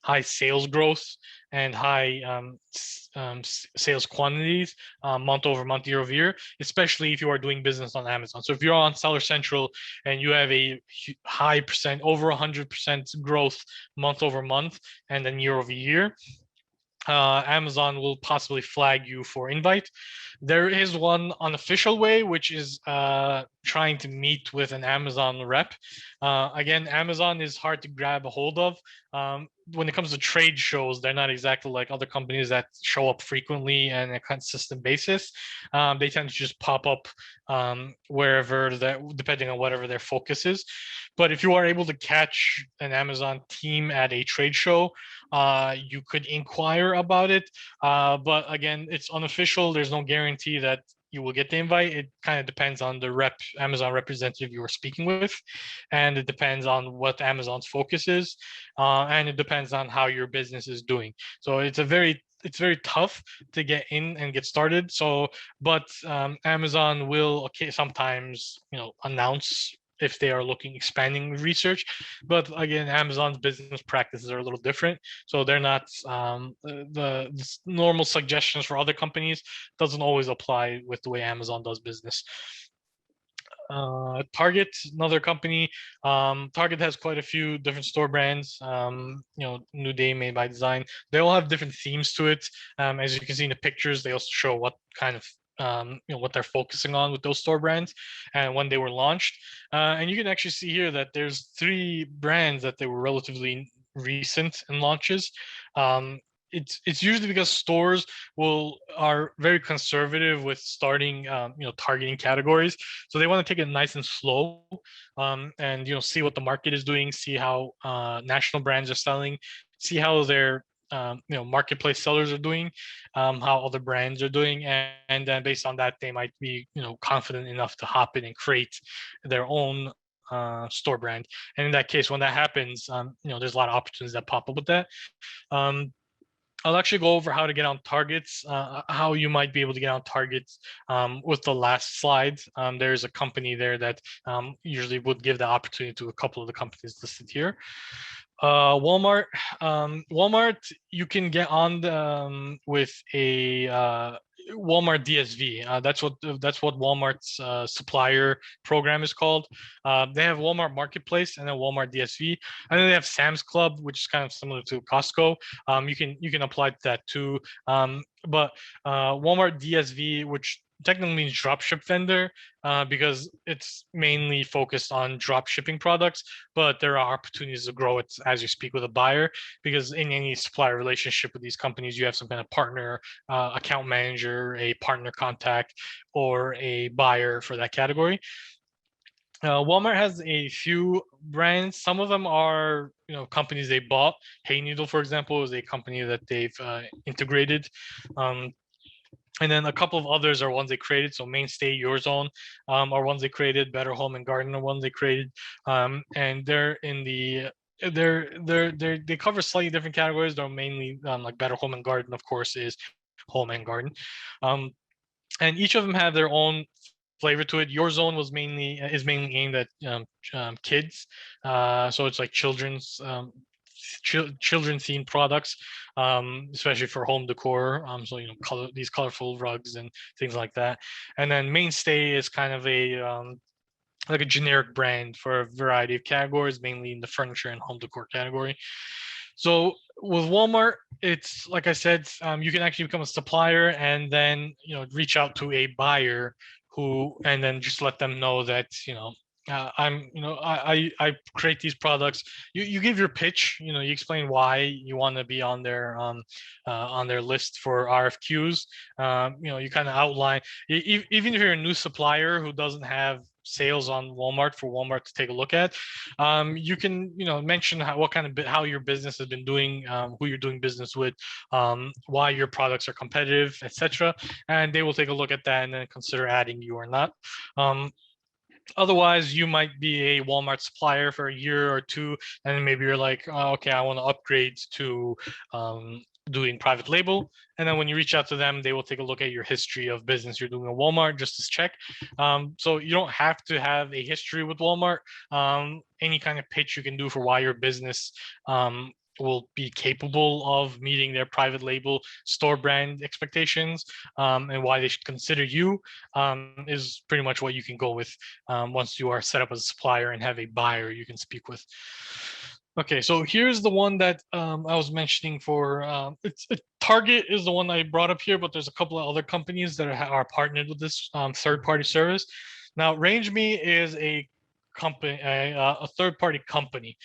high sales growth, and high sales quantities month over month, year over year, especially if you are doing business on Amazon. So if you're on Seller Central and you have a high percent, over 100% growth month over month, and then year over year, Amazon will possibly flag you for invite. There is one unofficial way, which is trying to meet with an Amazon rep. Again, Amazon is hard to grab a hold of. When it comes to trade shows, they're not exactly like other companies that show up frequently and on a consistent basis. They tend to just pop up wherever, depending on whatever their focus is. But if you are able to catch an Amazon team at a trade show, you could inquire about it. But again, it's unofficial. There's no guarantee that you will get the invite. It kind of depends on the Amazon representative you are speaking with, and it depends on what Amazon's focus is, and it depends on how your business is doing. So it's very tough to get in and get started. So, but Amazon will sometimes announce if they are looking expanding research. But again, Amazon's business practices are a little different, so they're not the normal suggestions for other companies doesn't always apply with the way Amazon does business. Target, another company. Target has quite a few different store brands. New Day, Made by Design. They all have different themes to it. As you can see in the pictures, they also show what kind of what they're focusing on with those store brands and when they were launched. And you can actually see here that there's 3 brands that they were relatively recent in launches. It's usually because stores are very conservative with starting targeting categories, so they want to take it nice and slow, and see what the market is doing, see how national brands are selling, see how their marketplace sellers are doing, how other brands are doing, and then based on that they might be confident enough to hop in and create their own store brand. And in that case, when that happens, there's a lot of opportunities that pop up with that. I'll actually go over how to get on targets, how you might be able to get on targets with the last slide. There's a company there that usually would give the opportunity to a couple of the companies listed here. Walmart. Walmart, you can get on with a Walmart DSV. That's what Walmart's supplier program is called. They have Walmart Marketplace and then Walmart DSV, and then they have Sam's Club, which is kind of similar to Costco. You can apply to that too. But Walmart DSV, which technically means dropship vendor, because it's mainly focused on drop shipping products, but there are opportunities to grow it as you speak with a buyer, because in any supplier relationship with these companies, you have some kind of partner, account manager, a partner contact, or a buyer for that category. Walmart has a few brands. Some of them are companies they bought. Hey Needle, for example, is a company that they've integrated. And then a couple of others are ones they created. So Mainstay, Your Zone are ones they created. Better Home and Garden are ones they created. And they're in the they cover slightly different categories. They're mainly like Better Home and Garden, of course, is home and garden. And each of them have their own flavor to it. Your Zone is mainly aimed at kids. So it's like children's themed products, especially for home decor. So these colorful rugs and things like that. And then Mainstay is kind of a like a generic brand for a variety of categories, mainly in the furniture and home decor category. So with Walmart, it's like I said, you can actually become a supplier and then reach out to a buyer and then just let them know that I create these products. You give your pitch. You explain why you want to be on their list for RFQs. You kind of outline, even if you're a new supplier who doesn't have sales on Walmart for Walmart to take a look at, you can mention how your business has been doing, who you're doing business with, why your products are competitive, etc. And they will take a look at that and then consider adding you or not. Otherwise, you might be a Walmart supplier for a year or two, and then maybe you're like, oh, okay, I want to upgrade to doing private label. And then when you reach out to them, they will take a look at your history of business you're doing at Walmart just to check. So you don't have to have a history with Walmart. Any kind of pitch you can do for why your business will be capable of meeting their private label store brand expectations, and why they should consider you, is pretty much what you can go with once you are set up as a supplier and have a buyer you can speak with. Okay, so here's the one that I was mentioning for Target is the one I brought up here, but there's a couple of other companies that are partnered with this third-party service. Now, RangeMe is a company, a third-party company.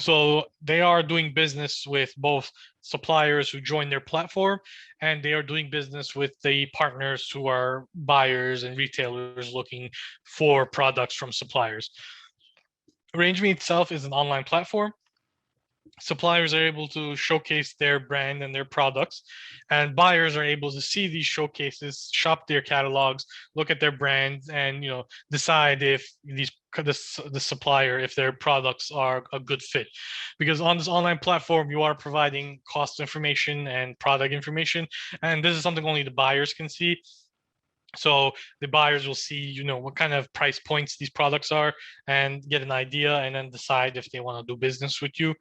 So they are doing business with both suppliers who join their platform, and they are doing business with the partners who are buyers and retailers looking for products from suppliers. RangeMe itself is an online platform. Suppliers are able to showcase their brand and their products, and buyers are able to see these showcases, shop their catalogs, look at their brands, and decide if the supplier, if their products are a good fit. Because on this online platform, you are providing cost information and product information, and this is something only the buyers can see. So the buyers will see, what kind of price points these products are and get an idea, and then decide if they want to do business with you.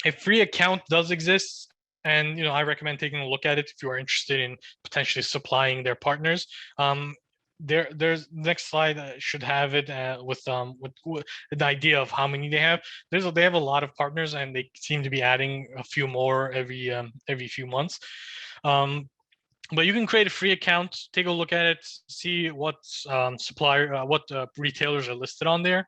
A free account does exist, and I recommend taking a look at it if you are interested in potentially supplying their partners. There's next slide should have it with the idea of how many they have. They have a lot of partners, and they seem to be adding a few more every few months. But you can create a free account, take a look at it, see what retailers are listed on there,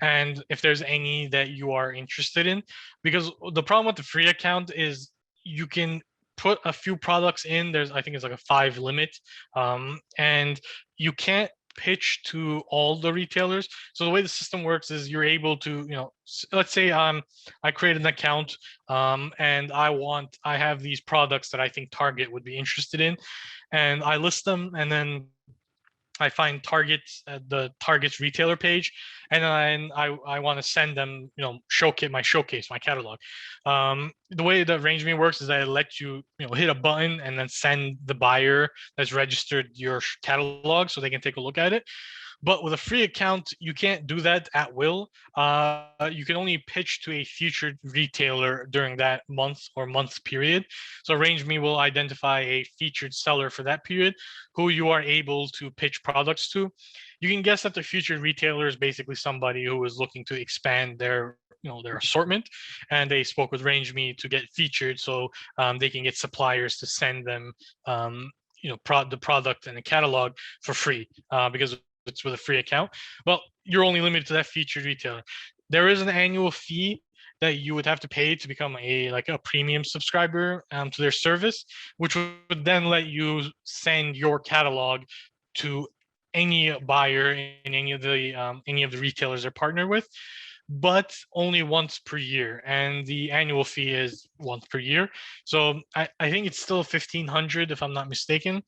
and if there's any that you are interested in. Because the problem with the free account is you can put a few products in. I think it's like a 5 limit, and you can't pitch to all the retailers. So the way the system works is you're able to, let's say I create an account, and I have these products that I think Target would be interested in, and I list them, and then I find Target's the Target's retailer page, and then I want to send them, showcase, my catalog. The way that Arrange Me works is I let you, hit a button and then send the buyer that's registered your catalog so they can take a look at it. But with a free account, you can't do that at will. You can only pitch to a featured retailer during that month period. So Arrange Me will identify a featured seller for that period who you are able to pitch products to. You can guess that the featured retailer is basically somebody who is looking to expand their assortment, and they spoke with Arrange Me to get featured, so they can get suppliers to send them the product and the catalog for free, because it's with a free account. Well, you're only limited to that featured retailer. There is an annual fee that you would have to pay to become a premium subscriber to their service, which would then let you send your catalog to any buyer in any of the retailers they're partnered with, but only once per year, and the annual fee is once per year. So I think it's still 1,500 if I'm not mistaken.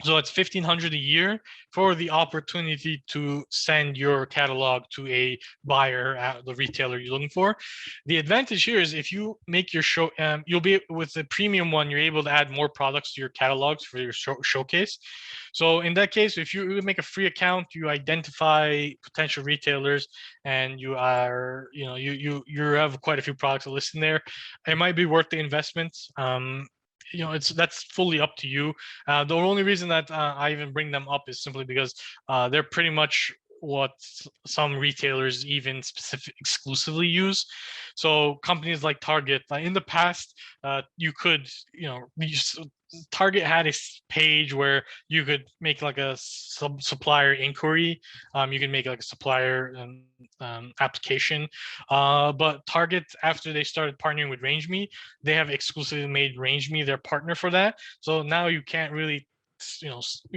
So it's 1,500 a year for the opportunity to send your catalog to a buyer at the retailer you're looking for. The advantage here is if you make your show, you'll be with the premium one, you're able to add more products to your catalogs for your showcase. So in that case, if you make a free account, you identify potential retailers, and you are, you have quite a few products listed there. It might be worth the investment. That's fully up to you. The only reason that I even bring them up is simply because they're pretty much what some retailers even exclusively use. So companies like Target, in the past, you could, Target had a page where you could make like a supplier inquiry. You can make like a supplier application. But Target, after they started partnering with Arrange Me, they have exclusively made Arrange Me their partner for that. So now you can't really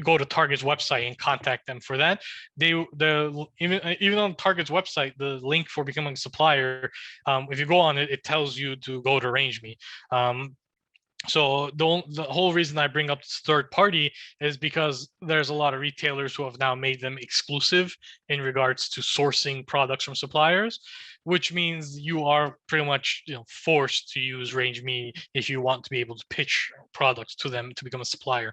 go to Target's website and contact them for that. Even on Target's website, the link for becoming a supplier, if you go on it, it tells you to go to Arrange Me. So the whole reason I bring up this third party is because there's a lot of retailers who have now made them exclusive in regards to sourcing products from suppliers, which means you are pretty much forced to use Arrange Me if you want to be able to pitch products to them to become a supplier.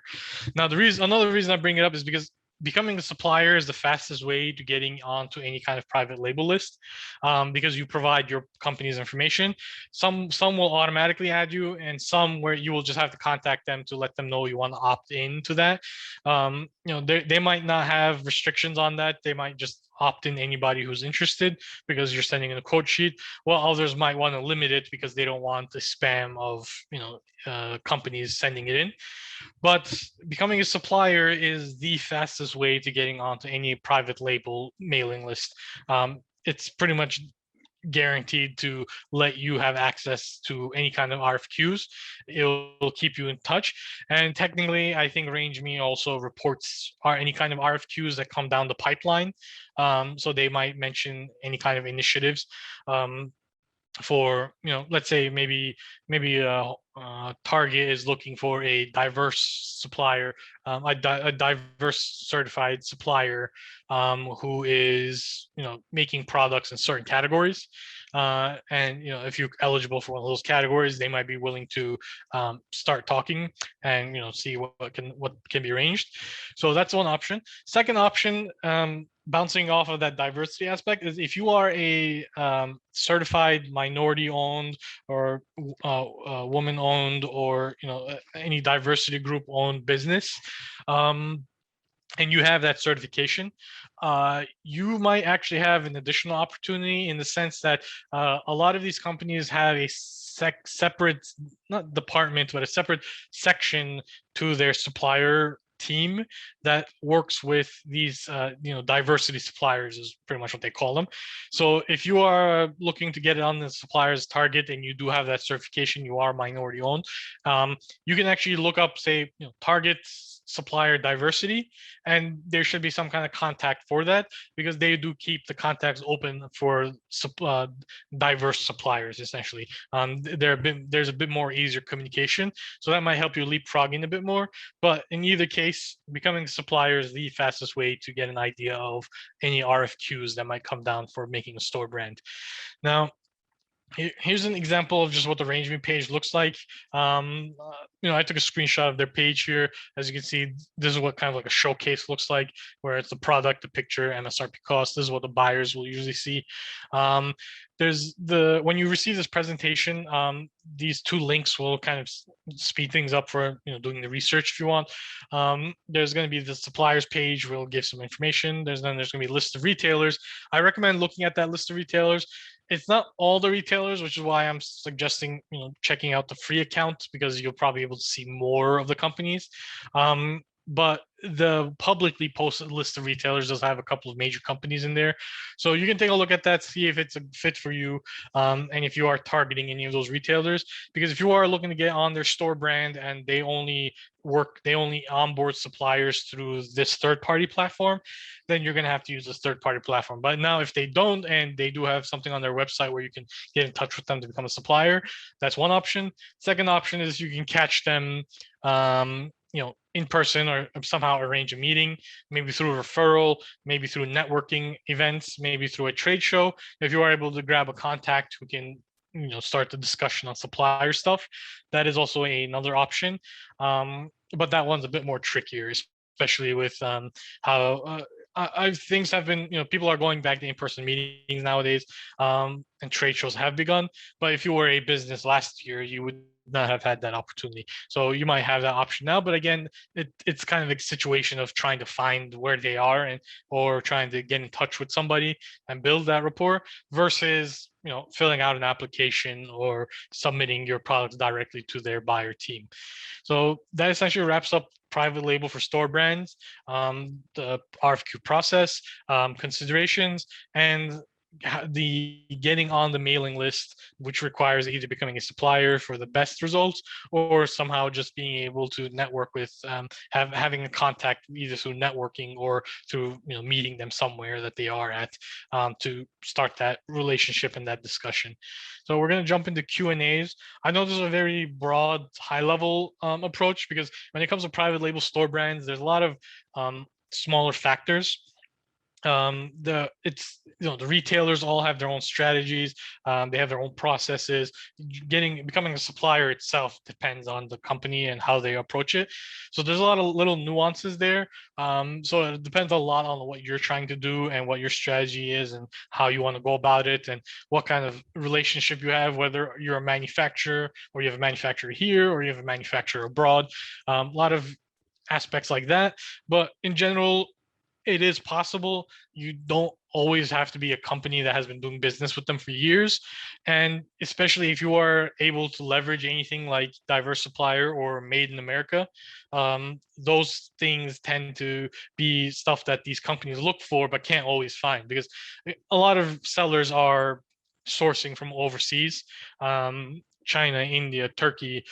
Now, another reason I bring it up is because becoming a supplier is the fastest way to getting onto any kind of private label list, because you provide your company's information. Some will automatically add you, and some where you will just have to contact them to let them know you want to opt in to that. They might not have restrictions on that. They might just opt in anybody who's interested because you're sending in a quote sheet. While others might want to limit it because they don't want the spam of companies sending it in. But becoming a supplier is the fastest way to getting onto any private label mailing list. It's pretty much guaranteed to let you have access to any kind of RFQs. It'll keep you in touch. And technically, I think Arrange Me also reports any kind of RFQs that come down the pipeline. So they might mention any kind of initiatives for, let's say maybe Target is looking for a diverse supplier, a diverse certified supplier who is, making products in certain categories. And if you're eligible for one of those categories, they might be willing to start talking and see what can be arranged. So that's one option. Second option, bouncing off of that diversity aspect, is if you are a certified minority-owned or woman-owned or any diversity group-owned business, and you have that certification, you might actually have an additional opportunity in the sense that a lot of these companies have a separate, not department, but a separate section to their supplier team that works with these diversity suppliers, is pretty much what they call them. So if you are looking to get it on the suppliers target and you do have that certification, you are minority owned, you can actually look up, say, target supplier diversity, and there should be some kind of contact for that, because they do keep the contacts open for diverse suppliers. Essentially, there's a bit more easier communication, so that might help you leapfrogging a bit more. But in either case, becoming a supplier is the fastest way to get an idea of any RFQs that might come down for making a store brand. Now, here's an example of just what the arrangement page looks like. I took a screenshot of their page here. As you can see, this is what kind of like a showcase looks like, where it's the product, the picture, MSRP cost. This is what the buyers will usually see. When you receive this presentation, these two links will kind of speed things up for doing the research if you want. There's going to be the suppliers page where it'll give some information. There's going to be a list of retailers. I recommend looking at that list of retailers. It's not all the retailers, which is why I'm suggesting checking out the free account, because you'll probably be able to see more of the companies. But the publicly posted list of retailers does have a couple of major companies in there. So you can take a look at that, see if it's a fit for you, and if you are targeting any of those retailers. Because if you are looking to get on their store brand and they only onboard suppliers through this third-party platform, then you're going to have to use this third-party platform. But now if they don't, and they do have something on their website where you can get in touch with them to become a supplier, that's one option. Second option is you can catch them in person, or somehow arrange a meeting, maybe through a referral, maybe through networking events, maybe through a trade show. If you are able to grab a contact who can start the discussion on supplier stuff, that is also another option. But that one's a bit more trickier, especially with how things have been, people are going back to in-person meetings nowadays, and trade shows have begun. But if you were a business last year, you would not have had that opportunity. So you might have that option now, but again, it's kind of a situation of trying to find where they are, or trying to get in touch with somebody and build that rapport, versus filling out an application or submitting your products directly to their buyer team. So that essentially wraps up private label for store brands, the RFQ process, considerations, and the getting on the mailing list, which requires either becoming a supplier for the best results, or somehow just being able to network with, having a contact either through networking or through meeting them somewhere that they are at, to start that relationship and that discussion. So we're going to jump into Q&As. I know this is a very broad, high-level approach, because when it comes to private label store brands, there's a lot of smaller factors. The retailers all have their own strategies, they have their own processes. Becoming a supplier itself depends on the company and how they approach it, so there's a lot of little nuances there. So it depends a lot on what you're trying to do and what your strategy is and how you want to go about it, and what kind of relationship you have, whether you're a manufacturer or you have a manufacturer here or you have a manufacturer abroad. A lot of aspects like that, but in general, it is possible. You don't always have to be a company that has been doing business with them for years. And especially if you are able to leverage anything like diverse supplier or made in America, those things tend to be stuff that these companies look for but can't always find, because a lot of sellers are sourcing from overseas. China, India, Turkey,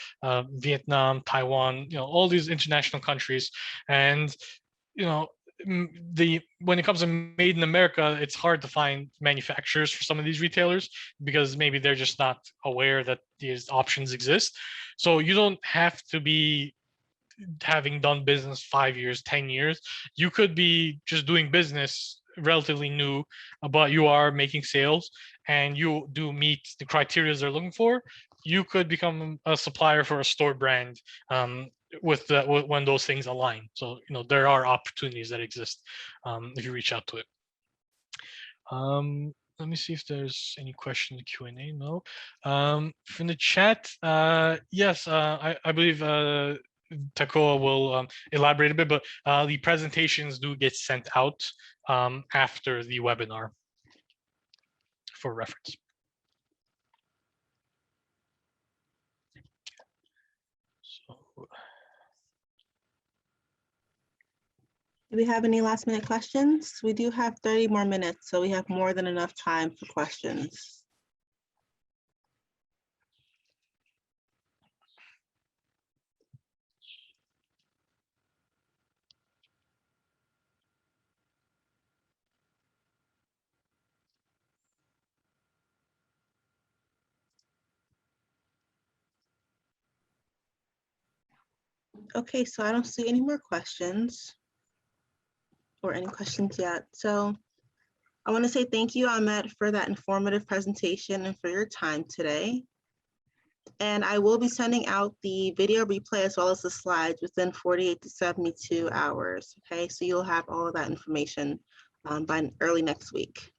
Vietnam, Taiwan, all these international countries. And when it comes to made in America, it's hard to find manufacturers for some of these retailers because maybe they're just not aware that these options exist. So you don't have to be having done business 5 years, 10 years. You could be just doing business relatively new, but you are making sales and you do meet the criteria they're looking for. You could become a supplier for a store brand when those things align. So there are opportunities that exist if you reach out to it. Let me see if there's any question in the Q&A. No. From the chat, yes, I believe Takoa will elaborate a bit, but the presentations do get sent out after the webinar for reference. So, do we have any last minute questions? We do have 30 more minutes, so we have more than enough time for questions. Okay, so I don't see any more questions or any questions yet. So I want to say thank you, Ahmed, for that informative presentation and for your time today. And I will be sending out the video replay as well as the slides within 48 to 72 hours. Okay, so you'll have all of that information by early next week.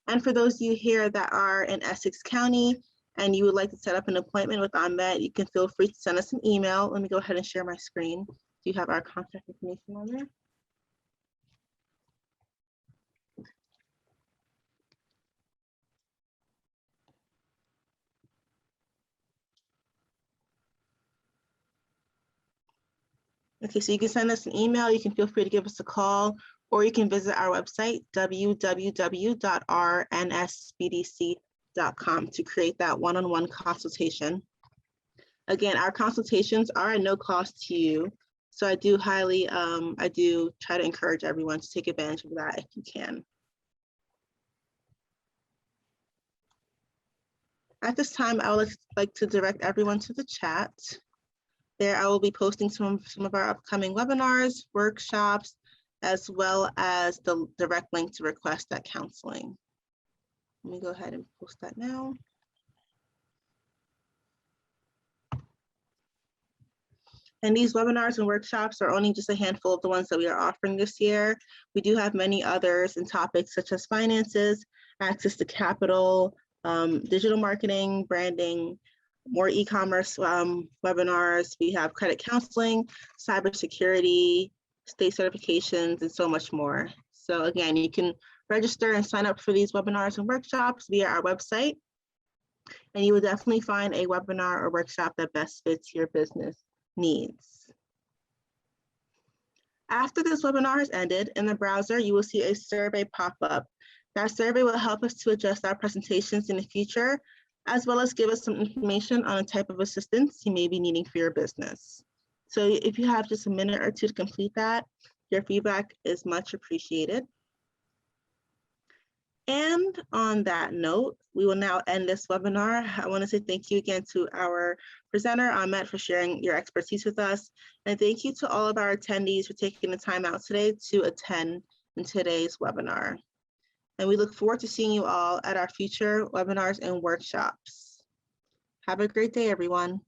And for those of you here that are in Essex County and you would like to set up an appointment with Ahmed, you can feel free to send us an email. Let me go ahead and share my screen. Do you have our contact information on there? Okay, so you can send us an email, you can feel free to give us a call, or you can visit our website, www.rnsbdc.com, to create that one-on-one consultation. Again, our consultations are at no cost to you. So I do try to encourage everyone to take advantage of that if you can. At this time, I would like to direct everyone to the chat. There, I will be posting some of our upcoming webinars, workshops, as well as the direct link to request that counseling. Let me go ahead and post that now. And these webinars and workshops are only just a handful of the ones that we are offering this year. We do have many others in topics such as finances, access to capital, digital marketing, branding, more e-commerce webinars. We have credit counseling, cybersecurity, state certifications, and so much more. So again, you can register and sign up for these webinars and workshops via our website, and you will definitely find a webinar or workshop that best fits your business needs. After this webinar has ended, in the browser, you will see a survey pop up. That survey will help us to adjust our presentations in the future, as well as give us some information on the type of assistance you may be needing for your business. So if you have just a minute or two to complete that, your feedback is much appreciated. And on that note, we will now end this webinar. I want to say thank you again to our presenter, Ahmed, for sharing your expertise with us. And thank you to all of our attendees for taking the time out today to attend in today's webinar. And we look forward to seeing you all at our future webinars and workshops. Have a great day, everyone.